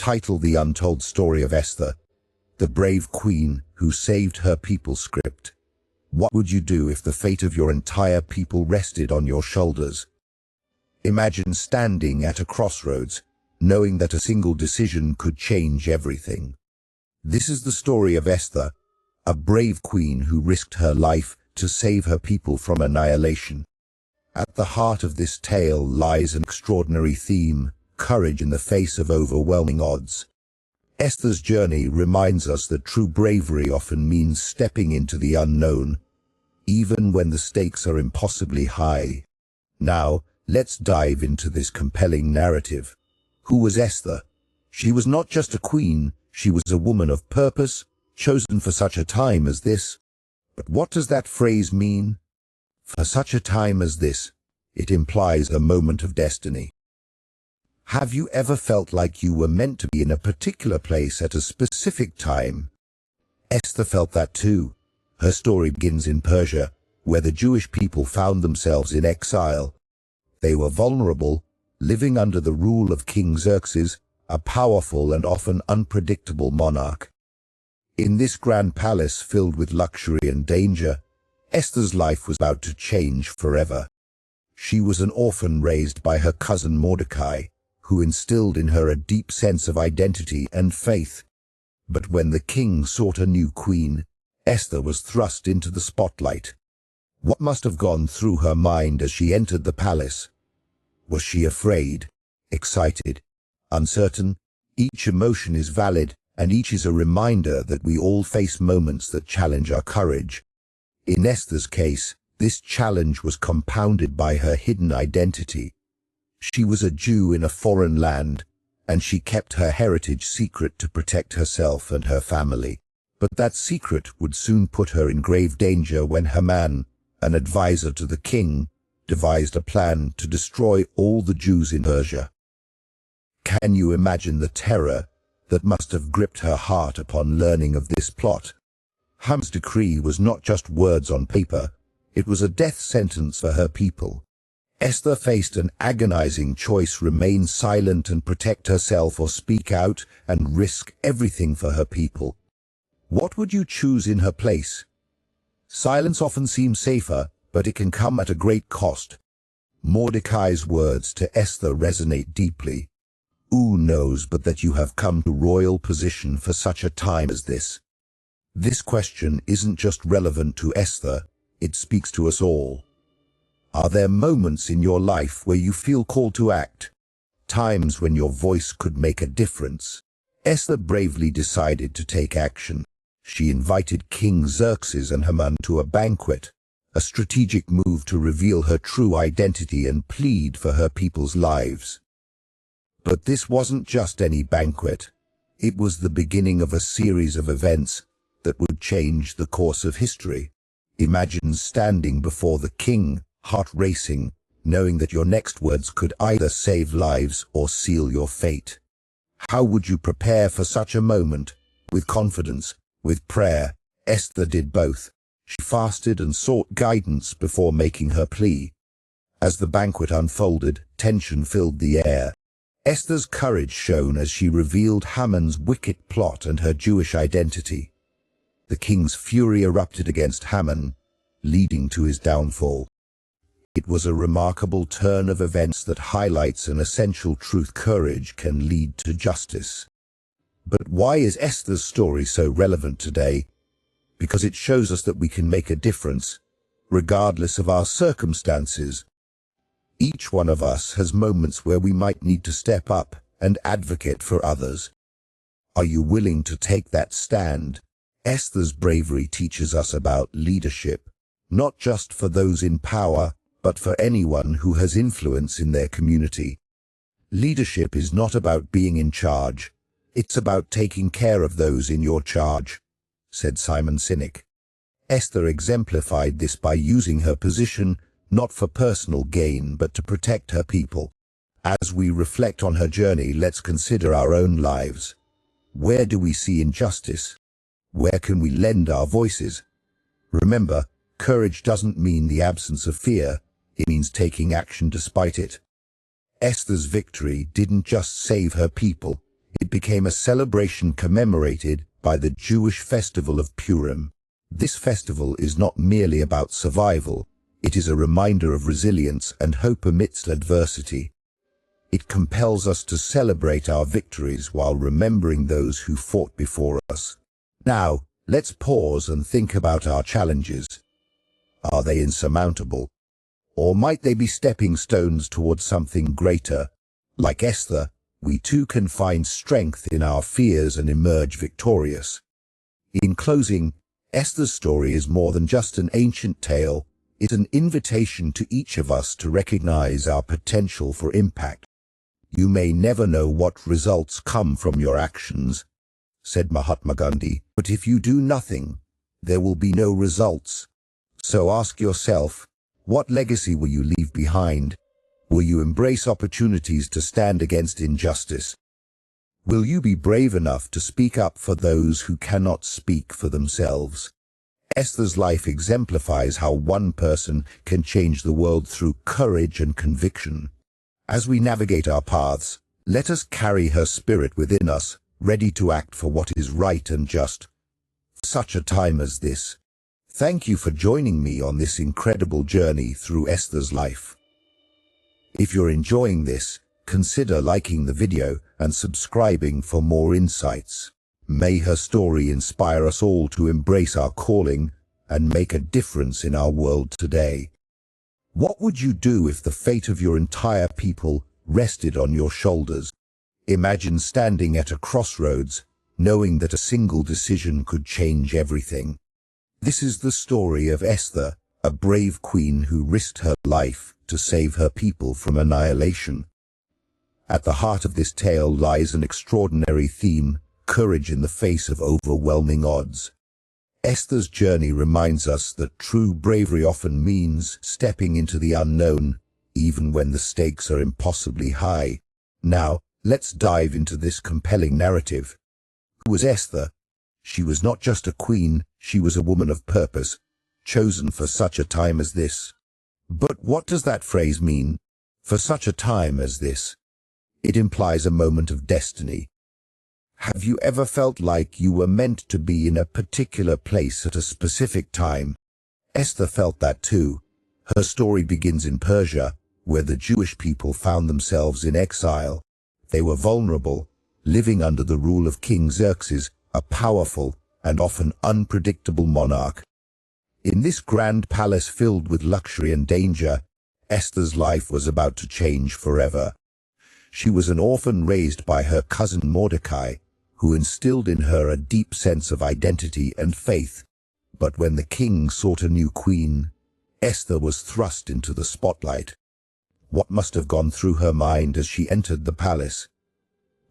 Title: The Untold Story of Esther, the Brave Queen Who Saved Her People. Script: what would you do if the fate of your entire people rested on your shoulders? Imagine standing at a crossroads, knowing that a single decision could change everything. This is the story of Esther, a brave queen who risked her life to save her people from annihilation. At the heart of this tale lies an extraordinary theme: courage in the face of overwhelming odds. Esther's journey reminds us that true bravery often means stepping into the unknown, even when the stakes are impossibly high. Now, let's dive into this compelling narrative. Who was Esther? She was not just a queen, she was a woman of purpose, chosen for such a time as this. But what does that phrase mean? For such a time as this, it implies a moment of destiny. Have you ever felt like you were meant to be in a particular place at a specific time? Esther felt that too. Her story begins in Persia, where the Jewish people found themselves in exile. They were vulnerable, living under the rule of King Xerxes, a powerful and often unpredictable monarch. In this grand palace filled with luxury and danger, Esther's life was about to change forever. She was an orphan raised by her cousin Mordecai, who instilled in her a deep sense of identity and faith. But when the king sought a new queen, Esther was thrust into the spotlight. What must have gone through her mind as she entered the palace? Was she afraid, excited, uncertain? Each emotion is valid, and each is a reminder that we all face moments that challenge our courage. In Esther's case, this challenge was compounded by her hidden identity. She was a Jew in a foreign land, and she kept her heritage secret to protect herself and her family. But that secret would soon put her in grave danger when Haman, an advisor to the king, devised a plan to destroy all the Jews in Persia. Can you imagine the terror that must have gripped her heart upon learning of this plot? Haman's decree was not just words on paper, it was a death sentence for her people. Esther faced an agonizing choice: remain silent and protect herself, or speak out and risk everything for her people. What would you choose in her place? Silence often seems safer, but it can come at a great cost. Mordecai's words to Esther resonate deeply. Who knows but that you have come to royal position for such a time as this? This question isn't just relevant to Esther, it speaks to us all. Are there moments in your life where you feel called to act? Times when your voice could make a difference? Esther bravely decided to take action. She invited King Xerxes and Haman to a banquet, a strategic move to reveal her true identity and plead for her people's lives. But this wasn't just any banquet. It was the beginning of a series of events that would change the course of history. Imagine standing before the king, heart racing, knowing that your next words could either save lives or seal your fate. How would you prepare for such a moment? With confidence, with prayer. Esther did both. She fasted and sought guidance before making her plea. As the banquet unfolded, tension filled the air. Esther's courage shone as she revealed Haman's wicked plot and her Jewish identity. The king's fury erupted against Haman, leading to his downfall. It was a remarkable turn of events that highlights an essential truth: courage can lead to justice. But why is Esther's story so relevant today? Because it shows us that we can make a difference, regardless of our circumstances. Each one of us has moments where we might need to step up and advocate for others. Are you willing to take that stand? Esther's bravery teaches us about leadership, not just for those in power, but for anyone who has influence in their community. Leadership is not about being in charge, it's about taking care of those in your charge, said Simon Sinek. Esther exemplified this by using her position not for personal gain but to protect her people. As we reflect on her journey, let's consider our own lives. Where do we see injustice? Where can we lend our voices? Remember, courage doesn't mean the absence of fear, it means taking action despite it. Esther's victory didn't just save her people, It became a celebration commemorated by the Jewish festival of Purim. This festival is not merely about survival, it is a reminder of resilience and hope amidst adversity. It compels us to celebrate our victories while remembering those who fought before us. Now, let's pause and think about our challenges. Are they insurmountable? Or might they be stepping stones towards something greater? Like Esther, we too can find strength in our fears and emerge victorious. In closing, Esther's story is more than just an ancient tale. It's an invitation to each of us to recognize our potential for impact. You may never know what results come from your actions, said Mahatma Gandhi, but if you do nothing, there will be no results. So ask yourself, what legacy will you leave behind? Will you embrace opportunities to stand against injustice? Will you be brave enough to speak up for those who cannot speak for themselves? Esther's life exemplifies how one person can change the world through courage and conviction. As we navigate our paths, let us carry her spirit within us, ready to act for what is right and just. For such a time as this. Thank you for joining me on this incredible journey through Esther's life. If you're enjoying this, consider liking the video and subscribing for more insights. May her story inspire us all to embrace our calling and make a difference in our world today. What would you do if the fate of your entire people rested on your shoulders? Imagine standing at a crossroads, knowing that a single decision could change everything. This is the story of Esther, a brave queen who risked her life to save her people from annihilation. At the heart of this tale lies an extraordinary theme: courage in the face of overwhelming odds. Esther's journey reminds us that true bravery often means stepping into the unknown, even when the stakes are impossibly high. Now, let's dive into this compelling narrative. Who was Esther? She was not just a queen, she was a woman of purpose, chosen for such a time as this. But what does that phrase mean? For such a time as this. It implies a moment of destiny. Have you ever felt like you were meant to be in a particular place at a specific time? Esther felt that too. Her story begins in Persia, where the Jewish people found themselves in exile. They were vulnerable, living under the rule of King Xerxes, a powerful and often unpredictable monarch. In this grand palace filled with luxury and danger, Esther's life was about to change forever. She was an orphan raised by her cousin Mordecai, who instilled in her a deep sense of identity and faith. But when the king sought a new queen, Esther was thrust into the spotlight. What must have gone through her mind as she entered the palace?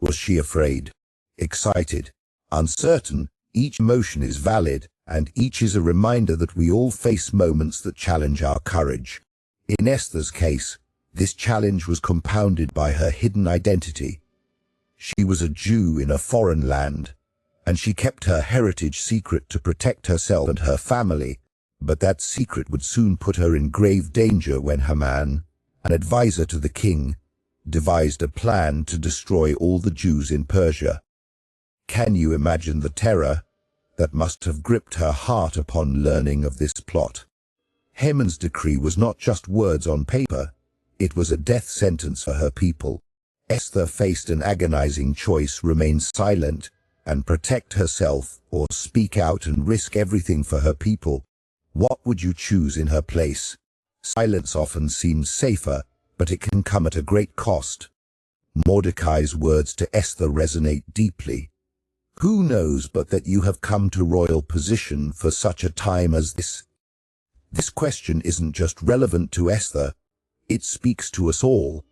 Was she afraid? Excited? Uncertain? Each emotion is valid, and each is a reminder that we all face moments that challenge our courage. In Esther's case, this challenge was compounded by her hidden identity. She was a Jew in a foreign land, and she kept her heritage secret to protect herself and her family. But that secret would soon put her in grave danger when Haman, an advisor to the king, devised a plan to destroy all the Jews in Persia. Can you imagine the terror that must have gripped her heart upon learning of this plot? Haman's decree was not just words on paper, it was a death sentence for her people. Esther faced an agonizing choice: remain silent and protect herself, or speak out and risk everything for her people. What would you choose in her place? Silence often seems safer, but it can come at a great cost. Mordecai's words to Esther resonate deeply. Who knows but that you have come to royal position for such a time as this? This question isn't just relevant to Esther, it speaks to us all.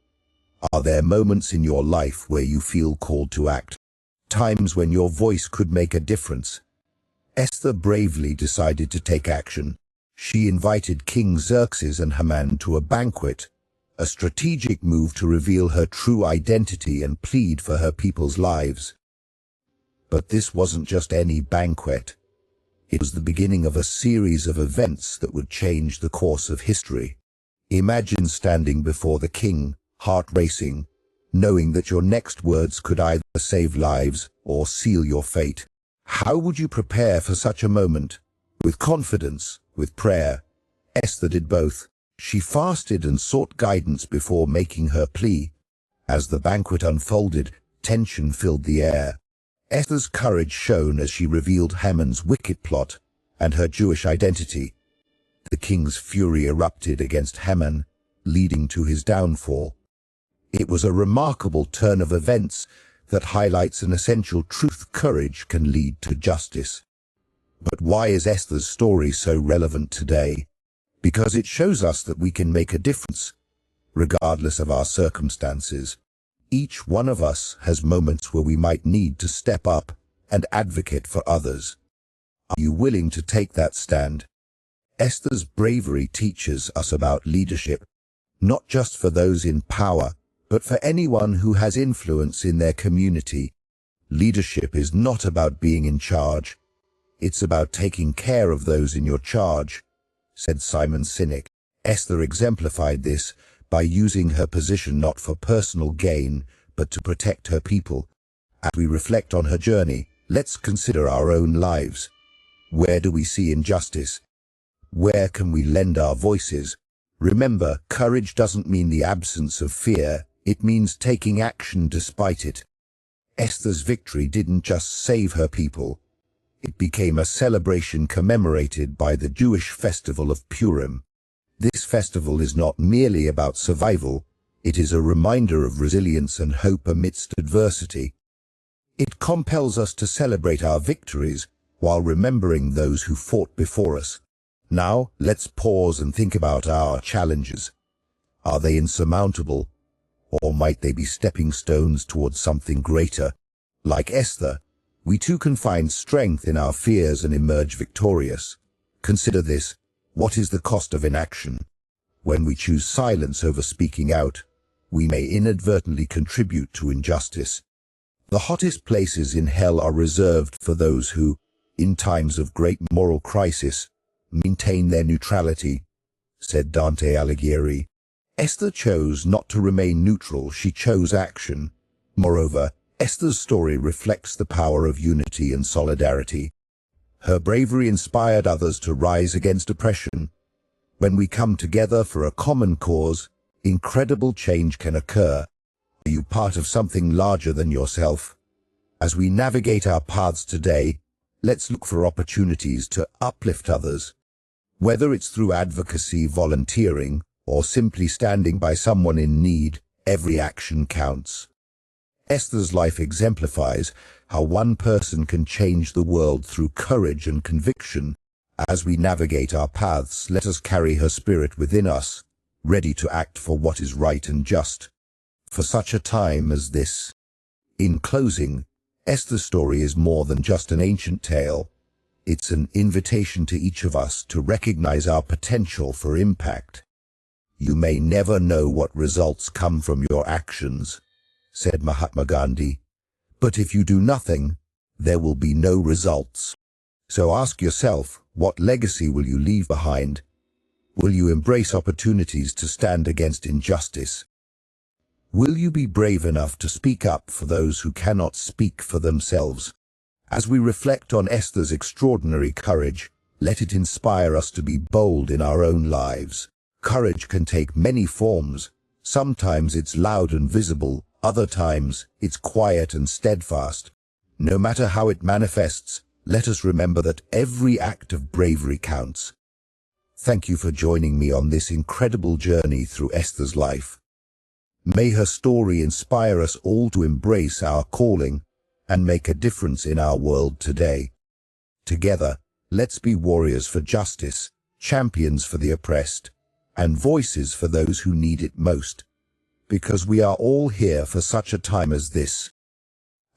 Are there moments in your life where you feel called to act? Times when your voice could make a difference? Esther bravely decided to take action. She invited King Xerxes and Haman to a banquet, a strategic move to reveal her true identity and plead for her people's lives. But this wasn't just any banquet. It was the beginning of a series of events that would change the course of history. Imagine standing before the king, heart racing, knowing that your next words could either save lives or seal your fate. How would you prepare for such a moment? With confidence, with prayer. Esther did both. She fasted and sought guidance before making her plea. As the banquet unfolded, tension filled the air. Esther's courage shone as she revealed Haman's wicked plot and her Jewish identity. The king's fury erupted against Haman, leading to his downfall. It was a remarkable turn of events that highlights an essential truth: courage can lead to justice. But why is Esther's story so relevant today? Because it shows us that we can make a difference, regardless of our circumstances. Each one of us has moments where we might need to step up and advocate for others. Are you willing to take that stand? Esther's bravery teaches us about leadership, not just for those in power, but for anyone who has influence in their community. Leadership is not about being in charge. It's about taking care of those in your charge, said Simon Sinek. Esther exemplified this by using her position not for personal gain, but to protect her people. As we reflect on her journey, let's consider our own lives. Where do we see injustice? Where can we lend our voices? Remember, courage doesn't mean the absence of fear. It means taking action despite it. Esther's victory didn't just save her people. It became a celebration commemorated by the Jewish festival of Purim. This festival is not merely about survival. It is a reminder of resilience and hope amidst adversity. It compels us to celebrate our victories while remembering those who fought before us. Now, let's pause and think about our challenges. Are they insurmountable? Or might they be stepping stones towards something greater? Like Esther, we too can find strength in our fears and emerge victorious. Consider this: what is the cost of inaction? When we choose silence over speaking out, we may inadvertently contribute to injustice. The hottest places in hell are reserved for those who, in times of great moral crisis, maintain their neutrality, said Dante Alighieri. Esther chose not to remain neutral, she chose action. Moreover, Esther's story reflects the power of unity and solidarity. Her bravery inspired others to rise against oppression. When we come together for a common cause, incredible change can occur. Are you part of something larger than yourself? As we navigate our paths today, let's look for opportunities to uplift others. Whether it's through advocacy, volunteering, or simply standing by someone in need, every action counts. Esther's life exemplifies how one person can change the world through courage and conviction. As we navigate our paths, let us carry her spirit within us, ready to act for what is right and just, for such a time as this. In closing, Esther's story is more than just an ancient tale. It's an invitation to each of us to recognize our potential for impact. You may never know what results come from your actions, said Mahatma Gandhi, but if you do nothing, there will be no results. So ask yourself, what legacy will you leave behind? Will you embrace opportunities to stand against injustice? Will you be brave enough to speak up for those who cannot speak for themselves? As we reflect on Esther's extraordinary courage, let it inspire us to be bold in our own lives. Courage can take many forms. Sometimes it's loud and visible, other times it's quiet and steadfast. No matter how it manifests, let us remember that every act of bravery counts. Thank you for joining me on this incredible journey through Esther's life. May her story inspire us all to embrace our calling and make a difference in our world today. Together, let's be warriors for justice, champions for the oppressed, and voices for those who need it most, because we are all here for such a time as this.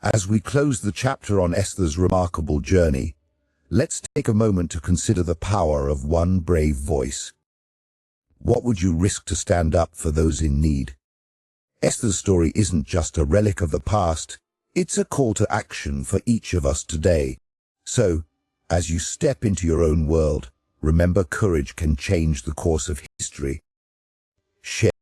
As we close the chapter on Esther's remarkable journey, let's take a moment to consider the power of one brave voice. What would you risk to stand up for those in need? Esther's story isn't just a relic of the past, it's a call to action for each of us today. So, as you step into your own world, remember, courage can change the course of history. Share